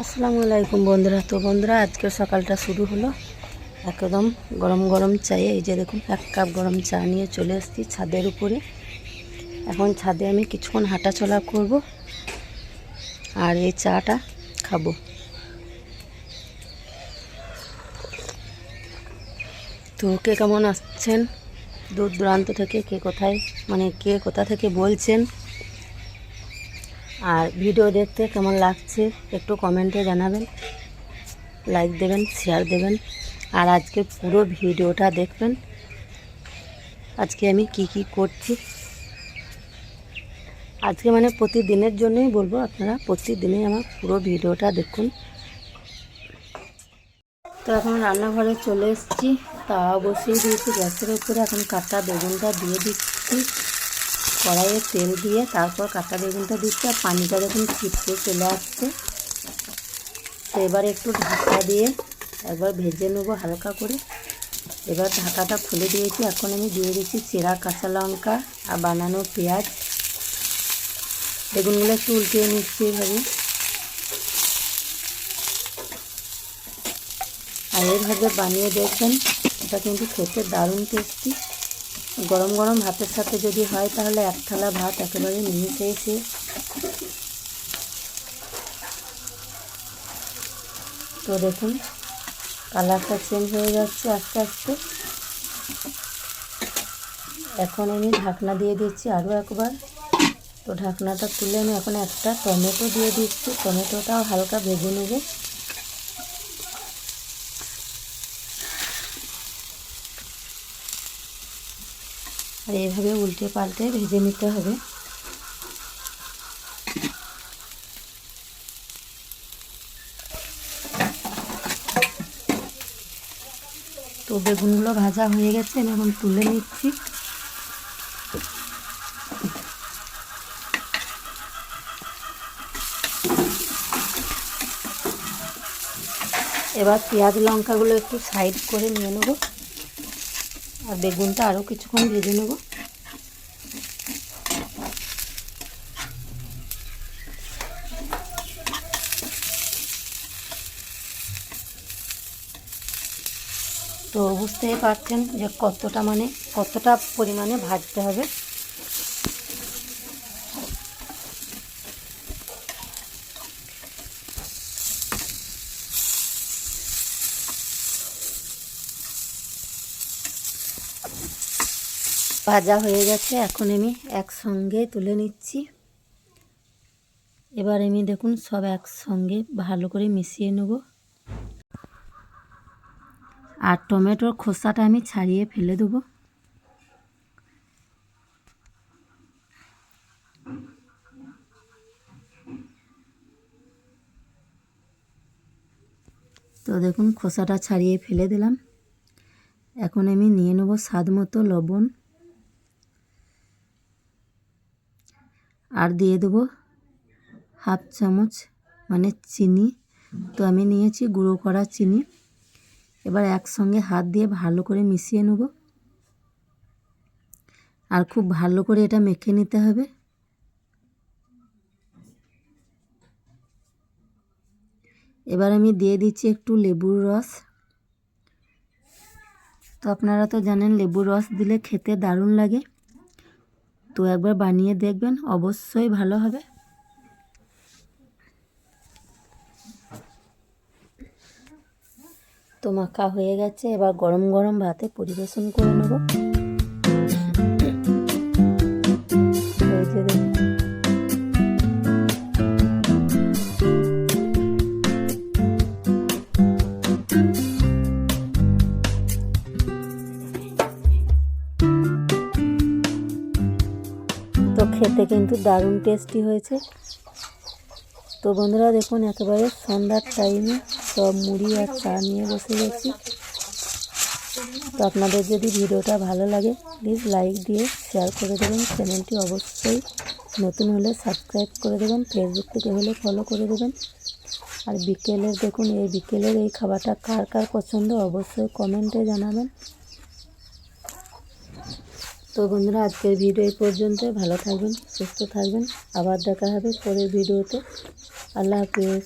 আসসালামু আলাইকুম বন্ধুরা। তো বন্ধুরা, আজকের সকালটা শুরু হলো একদম গরম গরম চায়ে। এই যে দেখুন, 1 কাপ গরম চা নিয়ে চলে এসেছি ছাদের উপরে। এখন ছাদে আমি কিছুক্ষণ হাঁটাচলা করব আর এই চাটা খাবো। তো কে কেমন আসছেন দূর দূরান্ত থেকে, কে কোথা থেকে বলছেন, আর ভিডিও দেখতে কেমন লাগছে একটু কমেন্টে জানাবেন, লাইক দেবেন, শেয়ার দেবেন, আর আজকে পুরো ভিডিওটা দেখবেন। আজকে আমি কি করছি আজকে প্রতিদিনের জন্যই বলবো, আপনারা প্রতিদিনই আমার পুরো ভিডিওটা দেখুন। তো এখন রান্নাঘরে চলে এসেছি, তাওয়া বসিয়ে দিয়েছি গ্যাসের উপরে। এখন কাঁচা বেগুনটা দিয়ে দিচ্ছি কড়াইয়ে, তেল দিয়ে তারপর কাঁচা বেগুনটা দিচ্ছি। আর পানিটা দেখুন ছিটকে চলে আসছে। তো এবার একটু ঢাকা দিয়ে একবার ভেজে নেবো হালকা করে। এবার ঢাকাটা খুলে দিয়েছি। এখন আমি দিয়ে দিচ্ছি চেরা কাঁচা লঙ্কা আর বানানো পেঁয়াজ। বেগুনগুলো একটু উল্টিয়ে নিচ্ছি এভাবে। আর এইভাবে বানিয়ে দেখবেন, এটা কিন্তু খেতে দারুণ টেস্টি। গরম গরম ভাতের সাথে যদি হয় তাহলে 1 থালা ভাত একেবারে নিয়ে খেয়েছে। তো দেখুন কালারটা চেঞ্জ হয়ে যাচ্ছে আস্তে আস্তে। এখন আমি ঢাকনা দিয়ে দিচ্ছি আরও একবার। তো ঢাকনাটা তুলে আমি এখন একটা টমেটো দিয়ে দিচ্ছি। টমেটোটাও হালকা ভেজে নেব। আর এইভাবে উল্টে পাল্টে ভেজে নিতে হবে। তো বেগুনগুলো ভাজা হয়ে গেছে, আমি এখন তুলে নিচ্ছি। এবার পেঁয়াজ লঙ্কাগুলো একটু সাইড করে নিয়ে নেব, আর বেগুনটা আরও কিছুক্ষণ ভেজে নেব। তো বুঝতেই পারছেন যে কতটা পরিমাণে ভাজতে হবে। ভাজা হয়ে গেছে, এখন আমি একসঙ্গে তুলে নিচ্ছি। এবার আমি দেখুন সব একসঙ্গে ভালো করে মিশিয়ে নেব। আর টমেটোর খোসাটা আমি ছাড়িয়ে ফেলে দেবো। তো দেখুন খোসাটা ছাড়িয়ে ফেলে দিলাম। এখন আমি নিয়ে নেব স্বাদ মতো লবণ, আর দিয়ে দেবো 1/2 চামচ চিনি। তো আমি নিয়েছি গুঁড়ো করা চিনি। এবার একসঙ্গে হাত দিয়ে ভালো করে মিশিয়ে নেব, আর খুব ভালো করে এটা মেখে নিতে হবে। এবার আমি দিয়ে দিচ্ছি একটু লেবুর রস। তো আপনারা তো জানেন লেবুর রস দিলে খেতে দারুণ লাগে। তো একবার বানিয়ে দেখবেন, অবশ্যই ভালো হবে। তো মাখা হয়ে গেছে, এবার গরম গরম ভাতে পরিবেশন করে নেব। এই যে দেখুন, তো খেতে কিন্তু দারুণ টেস্টি হয়েছে। তো বন্ধুরা দেখুন, একেবারে সন্ধ্যার টাইমে সব মুড়ি আর চা নিয়ে বসে গেছি। তো আপনাদের যদি ভিডিওটা ভালো লাগে প্লিজ লাইক দিয়ে শেয়ার করে দেবেন। চ্যানেলটি অবশ্যই নতুন হলে সাবস্ক্রাইব করে দেবেন। ফেসবুক থেকে হলে ফলো করে দেবেন। আর বিকেলের এই খাবারটা কার কার পছন্দ অবশ্যই কমেন্টে জানাবেন। তো বন্ধুরা, আজকের ভিডিও এই পর্যন্ত। ভালো থাকবেন, সুস্থ থাকবেন। আবার দেখা হবে পরের ভিডিওতে। আল্লাহ হাফিজ।